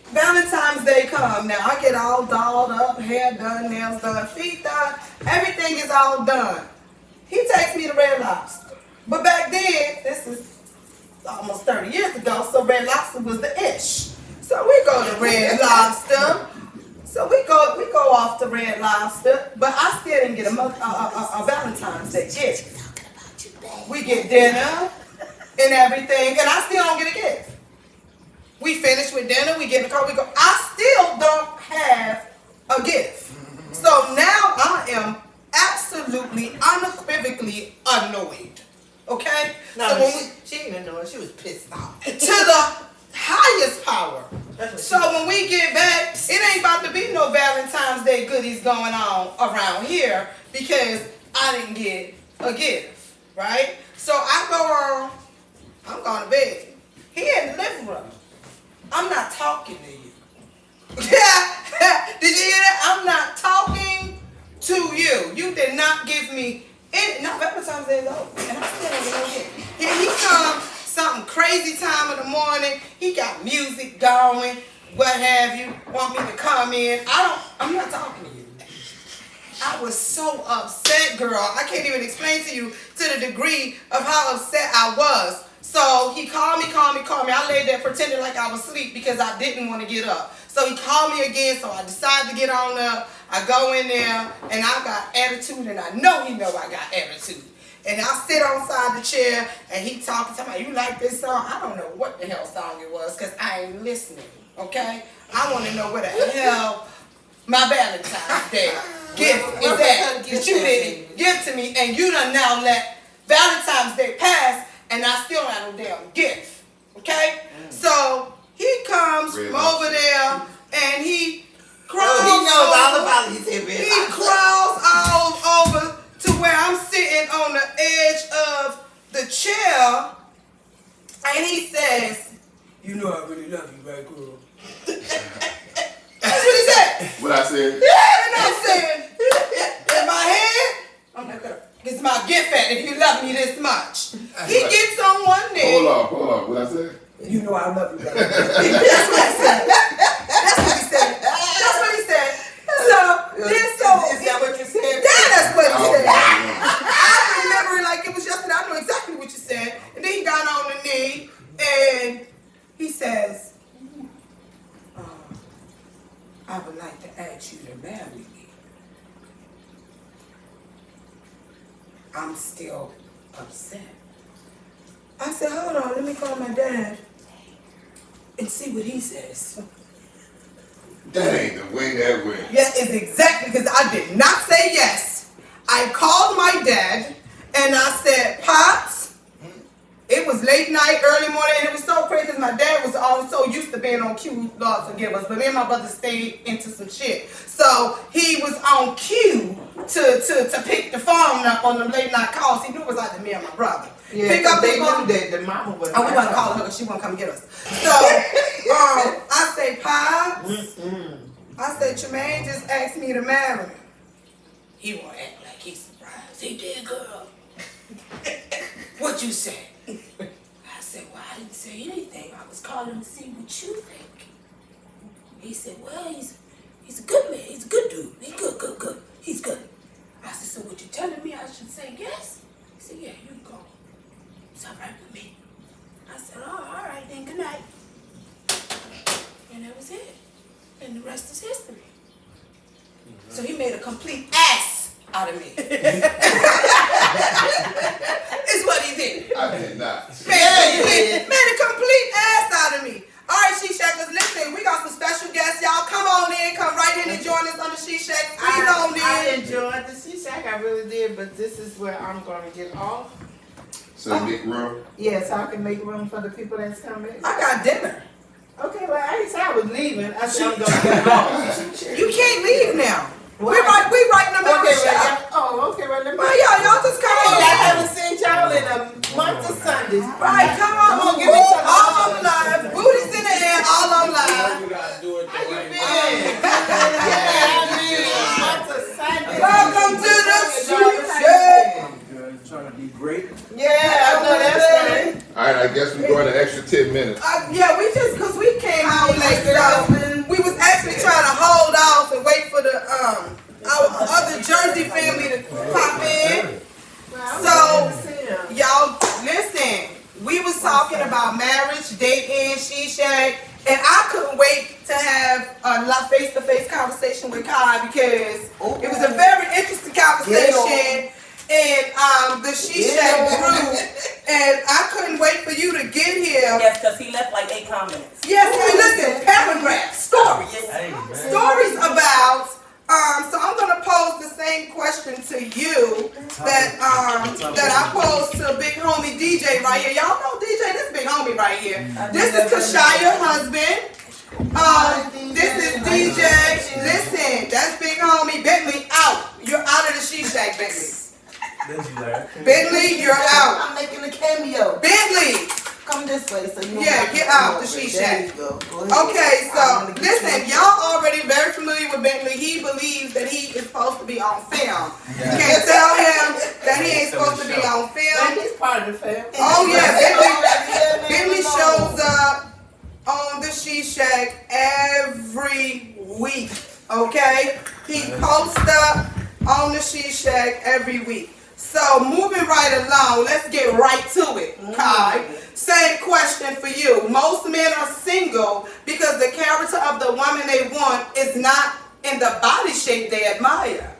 Valentine's Day come. Now I get all dolled up, hair done, nails done, feet done. Everything is all done. He takes me to Red Lobster. But back then, this is almost 30 years ago, so Red Lobster was the ish. So we go to Red Lobster. So we go off to Red Lobster, but I still didn't get a Valentine's Day gift. We get dinner and everything, and I still don't get a gift. We finish with dinner, we get in the car, we go. I still don't have a gift. So now I am absolutely, unequivocally annoyed. Okay? No, so when she didn't know it. She was pissed off. to the highest power. So when we get back, it ain't about to be no Valentine's Day goodies going on around here because I didn't get a gift, right? So I'm going to bed. He in the living room. I'm not talking to you. Yeah, did you hear that? I'm not talking to you. You did not give me any. No, Valentine's Day is over, and I'm still not gonna get it. Here he comes, something crazy time in the morning. He got music going, what have you. Want me to come in? I'm not talking to you. I was so upset, girl. I can't even explain to you to the degree of how upset I was. So he called me. I laid there pretending like I was asleep because I didn't want to get up. So he called me again, so I decided to get on up. I go in there, and I got attitude, and I know he know I got attitude. And I sit on side the chair, and he talking to me, you like this song? I don't know what the hell song it was, because I ain't listening, okay? I want to know what the hell my Valentine's Day gift is that you didn't give to me, and you done now let Valentine's Day pass, and I still don't have no damn gift, okay? So he comes from over there, and he crawls He crawls all over to where I'm sitting on the edge of the chair, and he says, you know I really love you, right, girl? That's what he said. What I said? Yeah, and I'm saying, I'm not gonna. It's my gift at if you love me this much. He gets on one knee. Hold on. What I said? You know I love you, baby. That's what he said. That's what he said. That's what he said. So, Is that what you said? that's what he Oh, said. man. I remember it like it was yesterday. I know exactly what you said. And then he got on the knee and he says, I would like to ask you to marry me. I'm still upset. I said, hold on, let me call my dad and see what he says. That ain't the way that went. Yeah, it's exactly because I did not say yes. I called my dad and I said, Pops, it was late night, early morning, and it was so crazy because my dad was always so used to being on cue, Lord forgive us, but me and my brother stayed into some shit. So he was on cue to pick the phone up on the late night calls. He knew it was like me and my brother. Yeah, Pick up the they phone. knew that the mama was. Oh, we wasn't calling her because she won't come get us. So, I say, Pops, I said, Tremaine just asked me to marry him. He won't act like he's surprised. He did, girl. What you say? I said, well, I didn't say anything. I was calling to see what you think. He said, well, he's a good man. He's a good dude. He's good. He's good. I said, so what you telling me I should say yes? He said, yeah, you can go. It's all right with me. I said, oh, all right, then, good night. And that was it. And the rest is history. So he made a complete ass out of me. It's what he did. I did not. Made a complete ass out of me. All right, She Shackers, listen, we got some special guests. Y'all come on in, come right in and join us on the She Shack. I enjoyed the She Shack, I really did, but this is where I'm going to get off. So make room. Yes, I can make room for the people that's coming. I got dinner. Okay, well, I didn't say I was leaving. I said I'm going to get off. You can't leave now. Why? We right in the middle of the show. Okay, well, let me. Well, y'all just come on. I haven't seen y'all in a month of Sundays. Right, come on. Come on, give me some. All on live. Booties in the air, all on live. You gotta do it the right way. Month of Sundays. Welcome to the She Shack. I'm trying to be great. Yeah, I know that's right. All right, I guess we're going an extra 10 minutes. Yeah, cause we came home late, so we was actually trying to hold off and wait for the our other Jersey family to pop in. So y'all listen, we was talking about marriage, dating, She Shack, and I couldn't wait to have a face-to-face conversation with Kai because it was a very interesting conversation. And the She Shack grew, and I couldn't wait for you to get here. Yes, because he left like 8 comments. Yes, and listen, paragraphs, stories about. So I'm gonna pose the same question to you that I posed to big homie DJ right here. Y'all know DJ, this big homie right here. This is Kashaya husband. This is DJ. Listen, that's big homie Bentley out. You're out of the She Shack, Bentley. Bentley, you're out. I'm making a cameo. Bentley, Come this way so you. yeah, get out the She Shack. Okay, so listen, y'all already very familiar with Bentley. He believes that he is supposed to be on film. You can't tell him that he ain't supposed to be on film. He's part of the family. Oh yeah, Bentley shows up on the She Shack every week. Okay, he posts up on the She Shack every week. So moving right along, let's get right to it, Kai. Same question for you. Most men are single because the character of the woman they want is not in the body shape they admire.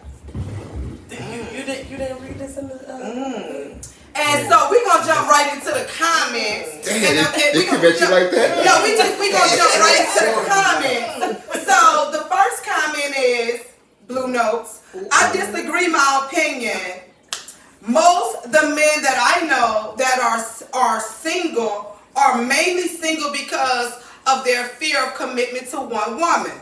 You didn't read this in the. And so we're gonna jump right into the comments. Damn, they convinced you like that? No, we gonna jump right into the comments. So the first comment is Blue Notes. I disagree my opinion. Most the men that I know that are single are mainly single because of their fear of commitment to one woman.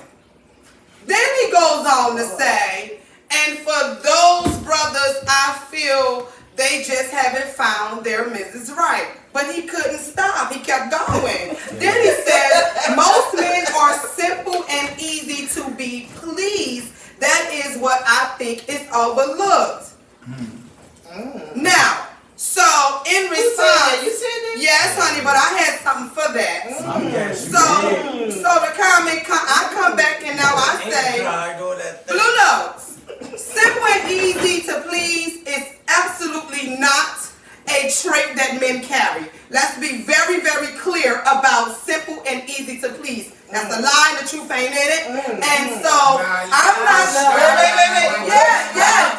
Then he goes on to say, and for those brothers, I feel they just haven't found their Mrs. Right. But he couldn't stop. He kept going. Then he says, most men are simple and easy to be pleased. That is what I think is overlooked. Now, so in response, You said that? yes, honey, but I had something for that. I guess you did. So the comment, I come back and now I say, Tried all that thing. Blue Notes, simple and easy to please is absolutely not a trait that men carry. Let's be very, very clear about simple and easy to please. That's a lie, the truth ain't in it. And so, I'm not sure. Wait. Yeah.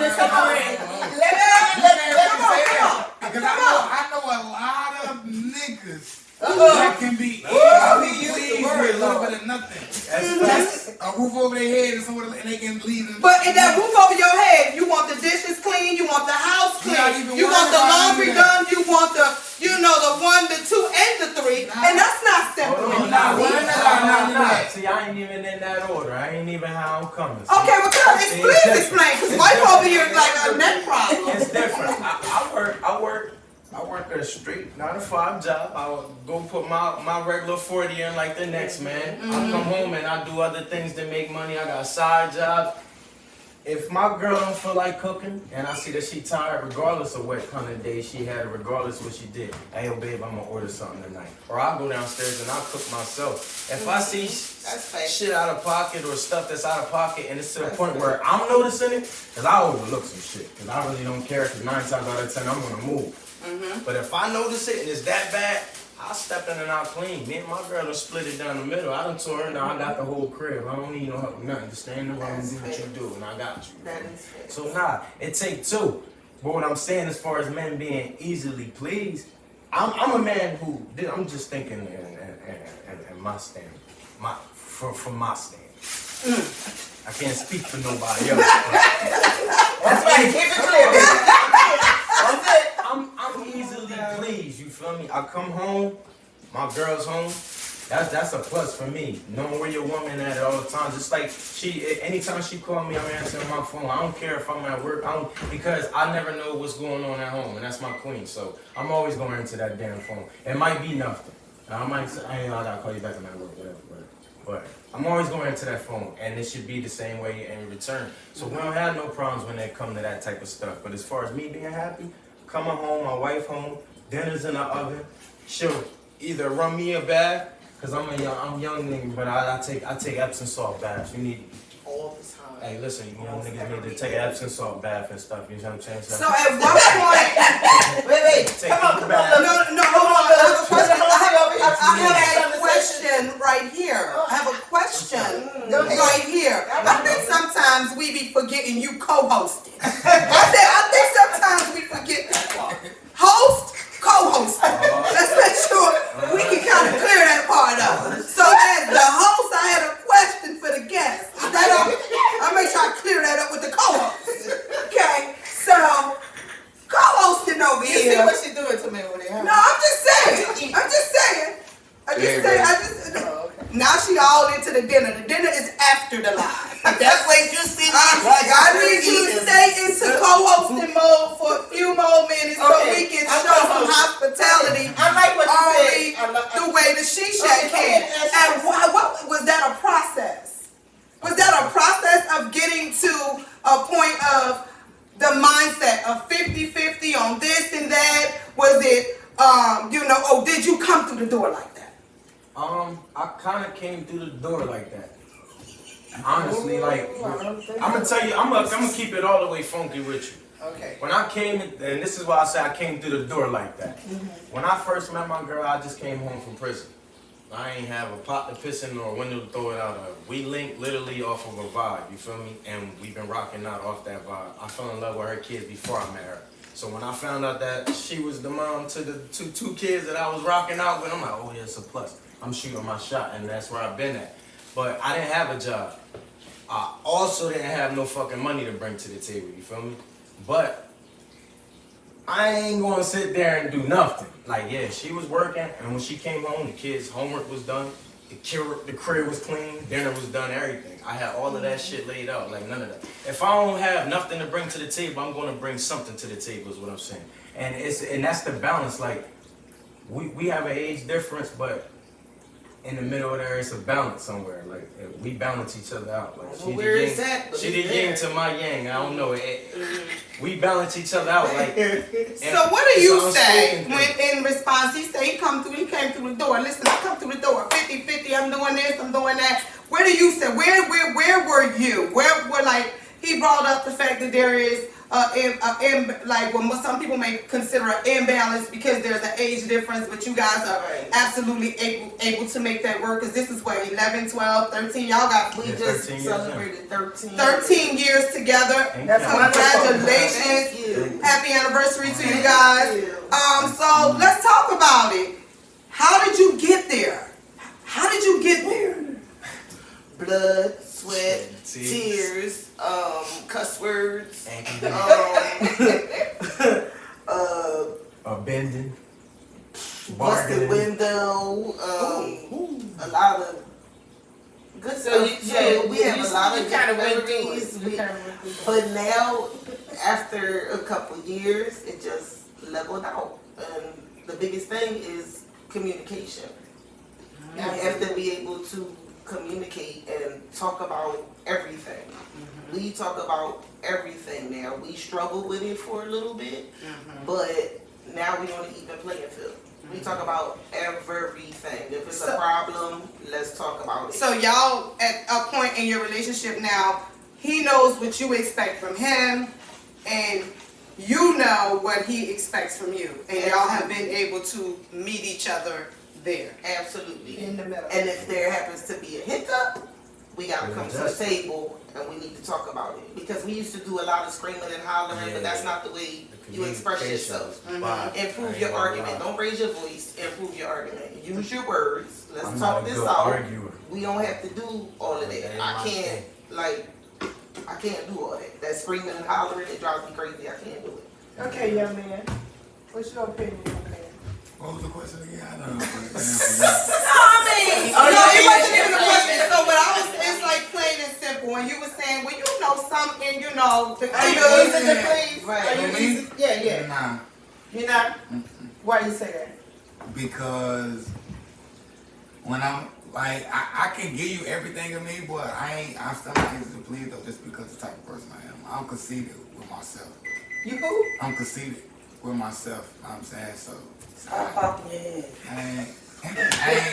Because I know a lot of niggas that can be easily pleased with a little bit of nothing. That's a roof over their head and somewhere, and they can leave them. But in that roof over your head, you want the dishes clean, you want the house You're not even clean, you want the worried about laundry any of done, you want the 1, the 2, and the 3, and that's not simple. Hold on, nah. See, I ain't even in that order. I ain't even how I'm coming. See? Okay, well, See, please it's explain, because different. wife It's over here is different. like a neck problem. It's different. I work a straight 9-to-5 job. I would go put my regular 40 in like the next man. I come home and I do other things to make money. I got side jobs. If my girl don't feel like cooking and I see that she tired, regardless of what kind of day she had, regardless of what she did, hey, yo, babe, I'm gonna order something tonight. Or I'll go downstairs and I'll cook myself. If I see shit out of pocket or stuff that's out of pocket and it's to the point where I'm noticing it, because I overlook some shit. Because I really don't care, because 9 times out of 10, I'm gonna move. But if I notice it and it's that bad, I'll step in and I'll clean. Me and my girl will split it down the middle. I done told her, now I got the whole crib. I don't need no help, nothing. Just stay in the room and do what you do, and I got you. So nah, it take two. But what I'm saying as far as men being easily pleased, I'm a man who, I'm just thinking in my stand, from my stand. I can't speak for nobody else. That's right, keep it clear. I'm easily pleased, you feel me? I come home, my girl's home. That's a plus for me. Knowing where your woman at all the time. Just like anytime she call me, I'm answering my phone. I don't care if I'm at work. Because I never know what's going on at home, and that's my queen. So I'm always going into that damn phone. It might be nothing. I might say, I gotta call you back when I'm at work, whatever. But I'm always going into that phone, and it should be the same way in return. So we don't have no problems when it come to that type of stuff. But as far as me being happy, coming home, my wife home, dinner's in the oven, she'll either run me a bath, cause I'm young nigga, but I take Epsom salt baths. You need All the time. Hey, listen, you know niggas need to take an Epsom salt bath and stuff. You know what I'm saying? So at what point, Wait, Take come on, a bath. no, hold on, I have a question. I have a question right here. I have a question right here. I think sometimes we be forgetting you co-hosting. I think sometimes we forget that part. Host, co-host. Let's make sure we can kind of clear that part up. So as the host, I had a question for the guest. Is that all? I'll make sure I clear that up with the co-host. Okay, so co-hosting over You see here. what she doing to me over there? No, I'm just saying. Now she all into the dinner. The dinner is after the live. That's what you see. I need you to stay into co-hosting mode for a few more minutes so we can show some hospitality. I like what you Already said. the way the She-Shack can. And what was that a process? Was that a process of getting to a point of the mindset of 50-50 on this and that? Was it, did you come through the door like that? I kind of came through the door like that. Honestly, like, I'm gonna tell you, I'm gonna keep it all the way funky with you. Okay. When I came, and this is why I say I came through the door like that. When I first met my girl, I just came home from prison. I ain't have a pot to piss in or a window to throw it out of. We linked literally off of a vibe, you feel me? And we've been rocking out off that vibe. I fell in love with her kids before I met her. So when I found out that she was the mom to the two kids that I was rocking out with, I'm like, oh yeah, it's a plus. I'm shooting my shot, and that's where I've been at. But I didn't have a job. I also didn't have no fucking money to bring to the table, you feel me? But I ain't gonna sit there and do nothing. Like, yeah, she was working, and when she came home, the kids' homework was done, the crib was clean, dinner was done, everything. I had all of that shit laid out, like none of that. If I don't have nothing to bring to the table, I'm gonna bring something to the table, is what I'm saying. And that's the balance. Like, we have an age difference, but in the middle of there, it's a balance somewhere. Like, we balance each other out. Like, she the yin to my yang. I don't know. we balance each other out. Like, So what do you it's an say unspoken when thing. in response? He said he came through the door. Listen, I come through the door 50-50, I'm doing this, I'm doing that. Where do you say, where were you? Where were, like, he brought up the fact that there is like what some people may consider an imbalance because there's an age difference, but you guys are absolutely able to make that work, because this is what, 11, 12, 13, y'all got, We Yeah, just 13 years celebrated 13. 13 years together. That's Congratulations. Thank you. Happy anniversary to you guys. Thank you. So let's talk about it. How did you get there? How did you get there? Blood, sweat, tears, cuss words, Bending, busted bargaining. window, a lot of good stuff. We have a lot of kind of went memories. through it. But now, after a couple years, it just leveled out. And the biggest thing is communication. You have to be able to communicate and talk about everything. We talk about everything now. We struggled with it for a little bit, but now we're on an even playing field. We talk about everything. If it's a problem, let's talk about it. So y'all at a point in your relationship now, he knows what you expect from him, and you know what he expects from you, and y'all have been able to meet each other there. Absolutely. In the middle. And if there happens to be a hiccup, we gotta come to the table and we need to talk about it. Because we used to do a lot of screaming and hollering, but that's not the way you express yourself. Improve your argument. Don't raise your voice. Improve your argument. Use your words. Let's talk this out. We don't have to do all of that. I can't do all that. That screaming and hollering, it drives me crazy. I can't do it. Okay, young man. What's your opinion, young man? What was the question again? I don't know. No, it wasn't even a question. So what I was, it's like plain and simple. And you were saying, well, you know something, you know, the Are you kudos easy to please? Right. Are you easy? Yeah. Nah, You're not? Why you say that? because when I'm like, I can give you everything of me, but I'm still not easy to please though, just because of the type of person I am. I'm conceited with myself. You who? I'm conceited with myself. You know what I'm saying so. Stop popping your head. I ain't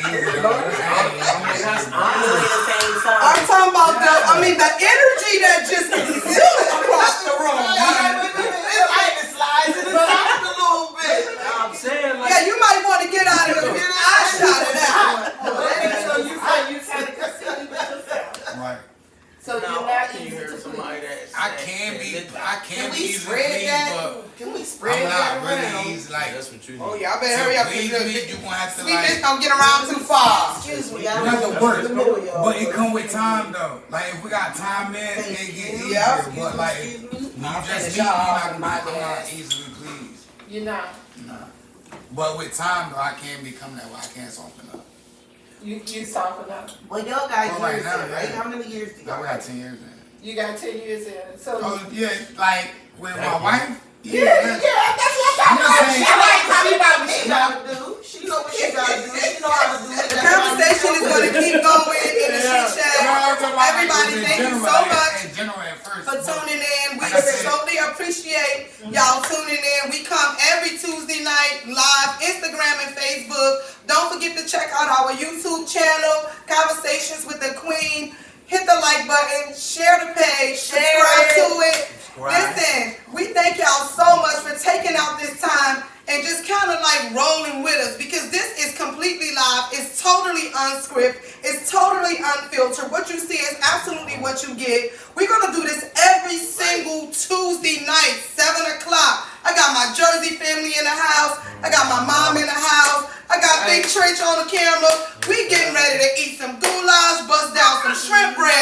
easy though. That's I'm doing it at the same time. I'm talking about the energy that just exuded across the room. It slides and it stops a little bit. I'm saying, like, Yeah, you might want to get out of here. I shot it out. So you say you kind of conceited with yourself. Right. So now, you're not can you easy hear to somebody please. that I can Can be we easy to spread please, that? but Can we spread I'm that not around? really easy. Like, that's what you Oh, need. y'all better hurry up. please me, you gonna have to Sweetness like. don't get around too far. Excuse me, You I have to was work, in the middle, y'all. but it come with time though. Like if we got time in, it get easier. Yeah. But like, Excuse me. you just me, I'm not easily pleased. You're not. Nah. But with time though, I can become that way. I can soften up. You soften up. Well, y'all got Oh, right years now, in, right? yeah. How many years do Now y'all we got 10 years in. You got 10 years in. So Oh yeah, like with my wife. yeah, that's what I'm just saying. She like talking about what she gotta do. She know what she gotta do. She know how to do it. The conversation is going to keep going in the chit chat. Everybody, thank you so much In general at first. for tuning in. We Like I said. totally appreciate y'all tuning in. We come every Tuesday night live, Instagram and Facebook. Don't forget to check out our YouTube channel, Conversations with the Queen. Hit the like button, share the page, subscribe to it. Listen, we thank y'all so much for taking out this time and just kind of like rolling with us, because this is completely live. It's totally unscripted. It's totally unfiltered. What you see is absolutely what you get. We're going to do this every single Tuesday night, 7 o'clock. I got my Jersey family in the house. I got my mom in the house. I got Big Trench on the camera. We getting ready to eat some goulash, bust down some shrimp bread.